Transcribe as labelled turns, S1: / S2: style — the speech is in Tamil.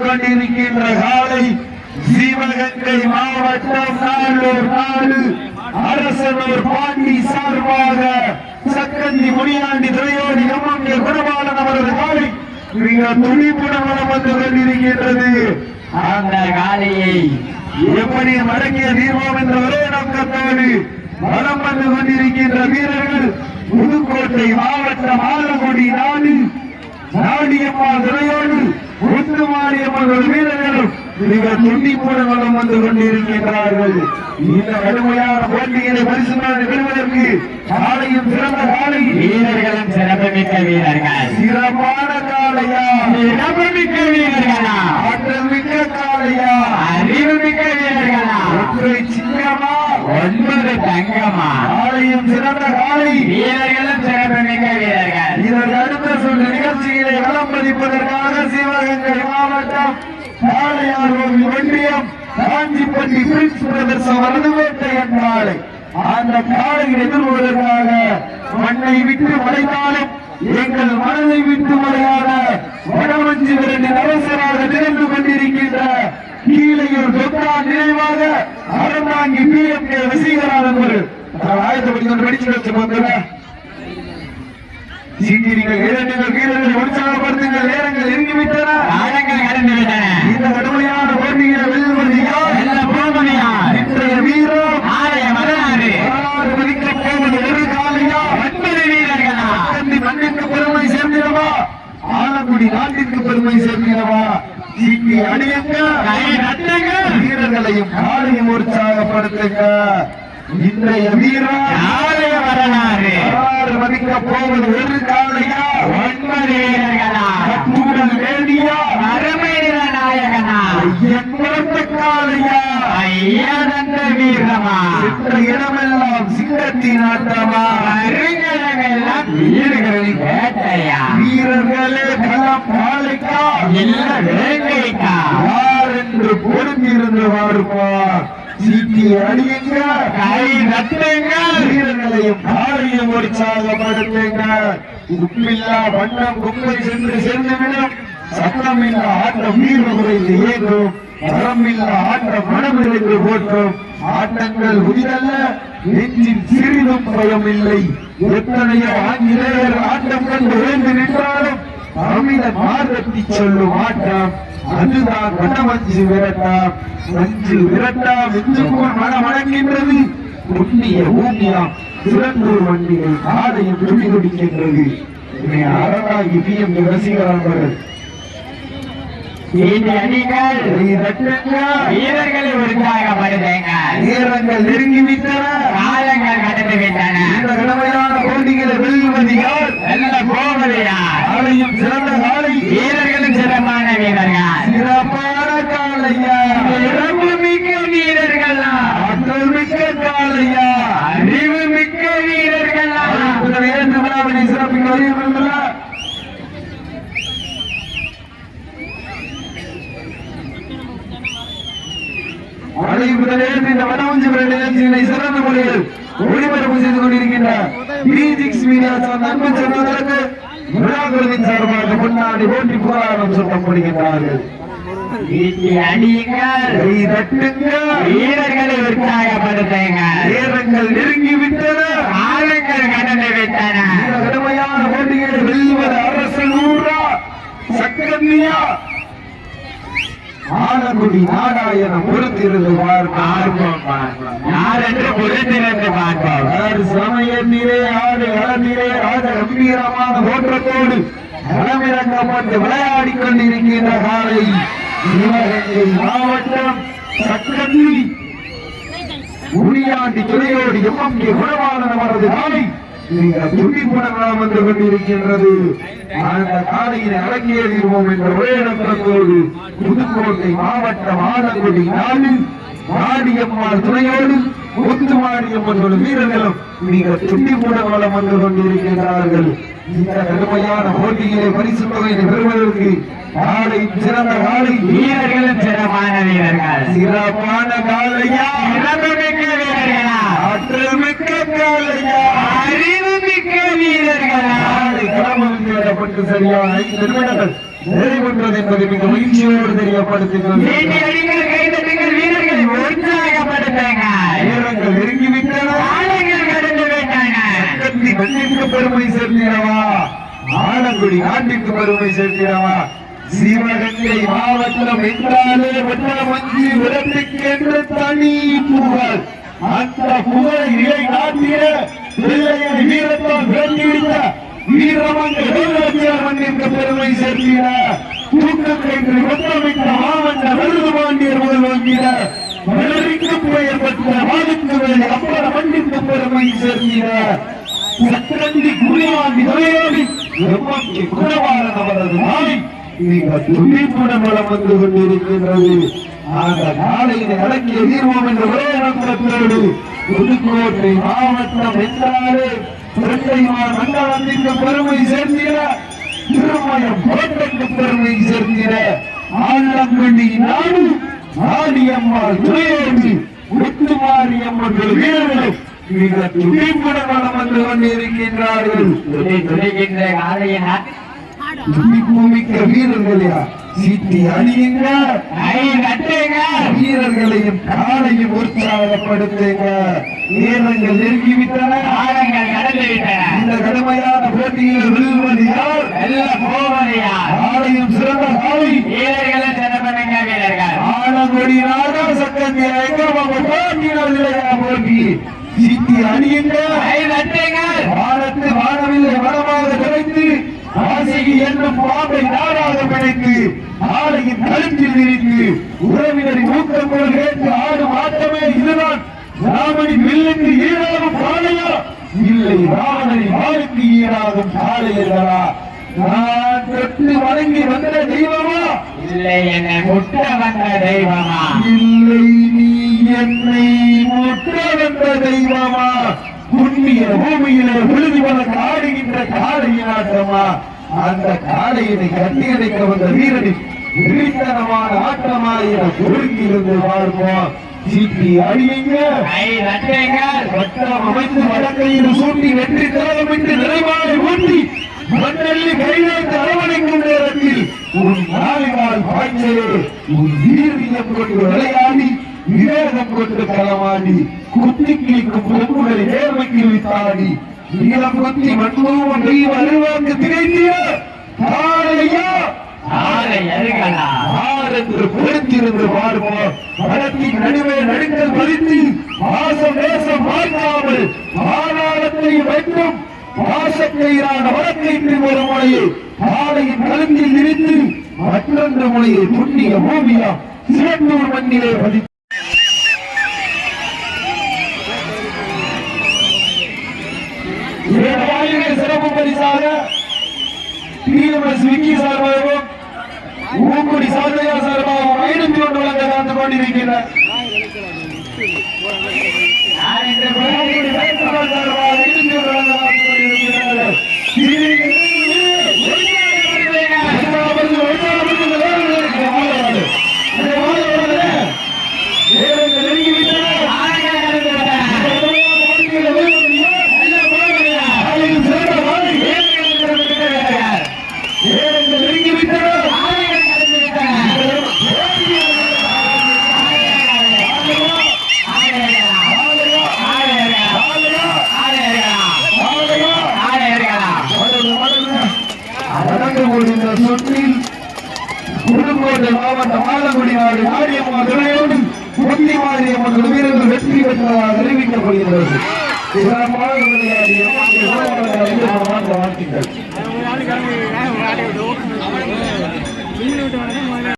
S1: கொண்டிருக்கின்ற காலை சிவகங்கை மாவட்டம் நாளூர் நாடு அரசனூர் பாண்டி சார்பாக சக்கந்தி முனியாண்டி துறையோடு எம்எம்ஏ குணபாலன் அவரது காலை மிக துணிப்புடன் வளம் வந்து கொண்டிருக்கின்றது. அந்த காலையை எப்படி மடக்கிய தீர்வோம் என்ற ஒரே நோக்கத்தோடு வளம் வந்து கொண்டிருக்கின்ற வீரர்கள் புதுக்கோட்டை மாவட்டம் ஆலங்குடி நாடு நாடியம்மாள் துறையோடு முத்துமாரியம்மன் வீரர்களும் மிக துண்டிப்புடன் வளம் வந்து கொண்டிருக்கின்றார்கள். இந்த கடுமையான போட்டிகளை பரிசுகளை பெறுவதற்கு காலையும் சிறந்த காலை வீரர்களும் சிறப்புமிக்க வீரர்கள் சிறப்பான காலையா சிறப்புமிக்க வீரர்களா ஆற்றல் மிக்க காலையா அறிவுமிக்க வீரர்களா ஒற்றை சிங்கமா 9 தங்கமா காலையும் சிறந்த காலை வீரர்களும் சிறப்புமிக்க வீரர்கள். இதற்கு அடுத்த சொல்ல நிகழ்ச்சிகளை வளம் பதிப்பதற்காக சிவகங்கை மாவட்டம் காளையார் ஒன்றியம் காஞ்சிப்பட்டி பிரின்ஸ் பிரதர்ஸ் அவரது வேட்டை என்றாலே அந்த காளையை எதிர்கொள்வதற்காக மண்ணை விட்டு மறைந்தாலும் எங்கள் மனதை விட்டு மறையாத வடமஞ்சி விரண்டின் அரசராக திறந்து கொண்டிருக்கின்ற கீழையூர் தொட்டா நினைவாக அறந்தாங்கி PMK வசீகரான் என்பது ஆயத்தப்படி படிச்சு வச்சு போதுல சீட்டிகள் இளைஞர்கள் வீரர்களை உற்சாகப்படுத்துங்கள். நேரங்கள் இறங்கிவிட்டன, ஆழங்கள் கடந்துவிட்டன. இந்த கடுமையான போட்டிகளை வெல்வதியா இன்றைய வீரம் ஆலய வரலாறு மதிக்கப் போவது ஒரு காலையா 9 வீரர்களா மண்ணிற்கு பெருமை சேர்ந்திடவா ஆலங்குடி நாட்டிற்கு பெருமை சேர்ந்திடவா சீட்டி அடியுங்க வீரர்களையும் காலையும் உற்சாகப்படுத்துங்க. இன்றைய வீரம் ஆலய வரலாறு மதிக்க போவது ஒரு காலையா 9 வீரர்களா கூடல் வேண்டியா அருமை நாயகனா எவ்வளவு காலையா ஐயனந்த வீரமா சென்ற இடமெல்லாம் சிங்கத்தின் ஆட்டமா அறிஞர்களெல்லாம் வீரர்களின் வேட்டையா வீரர்களே களம் பாலைக்கா இல்ல வேங்கைக்கா யார் என்று பொருந்திருந்து பார்ப்பார். சீட்டி அடியுங்க கை நட்டுங்க வீரர்களையும் காலையும் உற்சாகப்படுத்துங்க. உப்பில்லா வண்ணம் குப்பை சென்று சேர்ந்துவிடும் சத்தமில்லா ஆட்டம் வீர குறைந்து ஏற்றும் மரமில்லா ஆட்டம் மனம் இருந்து போற்றும் ஆட்டங்கள் புதிதல்ல நெஞ்சில் சிறிதும் பயம் இல்லை. எத்தனையோ ஆங்கிலேயர் ஆட்டம் கண்டு விழுந்து நின்றாலும் தமிழன் மார்கட்டி சொல்லும் ஆட்டம் அதுதான் வடமஞ்சு விரட்டாம். மஞ்சு விரட்டாம் என்று போல் மனம் அடங்கின்றது. புண்ணிய பூமியாம் சிறந்தூர் வண்டியை காலையும் துணி குடிக்கின்றது. அரணாகி PMK ரசிகர்கள் வீரர்களை உற்சாகப்படுத்துங்க. வீரர்கள் நெருங்கிவிட்டன, காலங்கள் கடந்து விட்டன. இந்த கடமையான போட்டிகளை வெல்வதியார் நல்ல போவதையார் காலையும் சிறந்த காலை வீரர்களும் சிறப்பான வீரர்கள் சிறப்பான காலையா சிறப்பு மிக்க வீரர்களா ஆற்றல் மிக்க காலையா அறிவு மிக்க வீரர்களா இரண்டு விழாவினை சிறப்பிக்க வருகிறீர்களா இந்த வடமஞ்சு நிகழ்ச்சிகளை சிறந்த முறையில் ஒளிபரப்பு செய்து கொண்டிருக்கின்ற B6 மீடியா அன்பு சகோதரருக்கு விழாக்குழுவின் சார்பாக முன்னாடி போட்டி புகழாரம் சொல்லப்படுகின்றார்கள். வீரர்களை உற்சாகப்படுத்துங்க. வீரர்கள் நெருங்கிவிட்டன, ஆழங்கள் கடந்து விட்டன. கடுமையான போட்டிகளை வெல்வது அரசனூரா சக்கரன்னியா ஆலங்குடி நாடாயன பொறுத்திருந்து பார்ப்போம். யார் என்று பொறுத்திருந்து பார்ப்போம். சமயத்திலே ஆடு களத்திலே ராஜ கம்பீரமான தோற்றத்தோடு களமிறக்கப்பட்டு விளையாடி கொண்டிருக்கின்ற காலை சிவகங்கை மாவட்டம் சக்கந்தி முனியாண்டி துறையோடு MMK குணபாலன் அவரது காலை மிக துடிப்புடன் வந்து கொண்டிருக்கின்றது. அந்த காலையினை அடக்கிய தீர்வோம் என்ற ஒரே நோக்கத்தோடு புதுக்கோட்டை மாவட்டம் ஆலங்குடி நாடு நாடியம்மாள் துணையோடு முத்துமாரியம்மன் வீரர்களும் மிக துண்டிப்புடன் வளம் வந்து கொண்டிருக்கின்றார்கள். இந்த கடுமையான போட்டிகளை பரிசு தொகையை பெறுவதற்கு காலை சிறந்த காலை வீரர்களும் சிறப்பான வீரர்கள் சிறப்பான காலையா சிறப்புமிக்க வீரர்களா ஆற்றல் மிக்க காலையா அறிவு மிக்க வீரர்களா கிளம்பி சரியான 5 நிமிடங்கள் நிறைவுற்றது என்பதை மிக மகிழ்ச்சியோடு தெரியப்படுத்துகிறோம்.
S2: வீரர்களை உற்சாகப்படுத்துங்க.
S1: வீரர்கள் நெருங்கிவிட்டன. மண்ணிற்கு பெருமை சேர்த்திடவா, ஆலங்குடி நாட்டிற்கு பெருமை சேர்த்திடவா. சிவகங்கை மாவட்டம் என்றாலே வட்டமஞ்சி விரட்டுக்கென்ற தனி புகழ். அந்த புகழை நிலை நாட்டிய வீரத்தால் விரட்டிவிட்ட வீரமங்கல் மண்ணிற்கு பெருமை சேர்த்திட தூக்கத்தை வட்டமிட்ட மாவட்ட விருது பாண்டியர் முதல் வாங்கிட வளர்க்கு பெயர் பெற்ற வாழுக்கு வேலை அப்பட மண்ணிற்கு பெருமை சேர்த்திட சத்திரண்டி குடிவாண்டி தலையோடி எவ்வளவு குணவாளன் அவரது நாய் நீங்கள் துணிப்புடன் வளம் வந்து கொண்டிருக்கின்றது. அந்த காலையினை அடக்கிய தீர்வோம் என்ற ஒரே நோக்கத்தோடு புதுக்கோட்டை மாவட்டம் என்றாலே இரட்டைமார் மண்டலத்திற்கு பெருமை சேர்த்திட, திருமயம் கோட்டைக்கு பெருமை சேர்த்திட, ஆலங்குடி நாடு ஆடியம்மாள் துணையோடு முத்துமாரியம்மன் வீரர்கள் மிக துணிப்புடன் வளம் வந்து கொண்டிருக்கின்றார்கள். பூமிக்க வீரர்களையா சீட்டி அணியுங்க, வீரர்களையும் காலையும் உற்சாகப்படுத்துங்க. வீரர்கள் நெருங்கிவிட்டன, இந்த கடுமையான போட்டியில் விழுவது யார்? காலையும் சிறந்த காலை ஆலங்குடி நாடா சக்கந்தியா போட்டி சீட்டி அணியுங்க. வானத்து வானவில்லை வளமாக கிடைத்து ஆசைக்கு என்னும் பாம்பை நாடாக பிடித்து ஆலையின் கழுத்தில் நிறுத்தி உறவினரின் ஊக்கம் போல் கேட்டு ஆடும் ஆட்டமே இதுதான். ராமனின் வில்லுக்கு ஈடாகும் காளையா இல்லை, ராவணனின் வாளுக்கு ஈடாகும் காளையர்களா? நான் தொட்டு வணங்கி வந்த தெய்வமா
S2: இல்லை, என்னை முட்ட வந்த தெய்வமா?
S1: இல்லை, நீ என்னை முட்ட வந்த தெய்வமா? புண்ணிய பூமியிலே விழுதி வளர்க்க ஆடுகின்ற காளையின் ஆட்டமா? அந்த காளையினை கட்டியடைக்க வந்த வீரனின் வெறித்தனமான ஆட்டமாயிர ஒருங்கிருந்து பார்ப்போம். சீட்டி அடியுங்க, வட்டம் அமைத்து வடக்கையில் சூட்டி வெற்றி திலகம் என்று நிறைவாக ஊட்டி மண்ணல்லி கையெழுத்து அரவணைக்கும் நேரத்தில் உன் நாளினால் பாய்ச்சலே உன் வீரியம் கொண்டு விளையாடி விவேகம் கொண்டு களமாடி குத்தி கிழிக்கும் பொம்புகளை நேர்மைக்கு வித்தாடி நீளம் குத்தி மண்மூவம் தெய்வ அறிவாக்கு திரைத்திய காளையா என்று பொறுத்திருந்து பார்ப்போம். படத்தின் நடுவே நடுங்கள் பதித்து மாசம் நேசம் பார்க்காமல் ஆனாளத்தை வைக்கும் பாசக்கயிறான வழக்கைக்கு ஒரு முறையை காளையின் கழுத்தில் நிறுத்து மற்றொன்று முறையை புண்ணிய பூமியா சிறந்தூர் மண்ணிலே பதித்து சிறப்பு பரிசாக விக்கி சார்பாகவும் ஊக்குடி சார்பையா சார்பாகவும் 501 வழங்க காத்து கொண்டிருக்கிறார். புதுக்கோட்டை மாவட்டம் ஆலங்குடி நாடு ஆடியம்மா துணையோடு முத்தி மாரியம்மன் வீரர்கள் வெற்றி பெற்றதாக அறிவிக்கப்படுகிறது. வாழ்த்துக்கள்.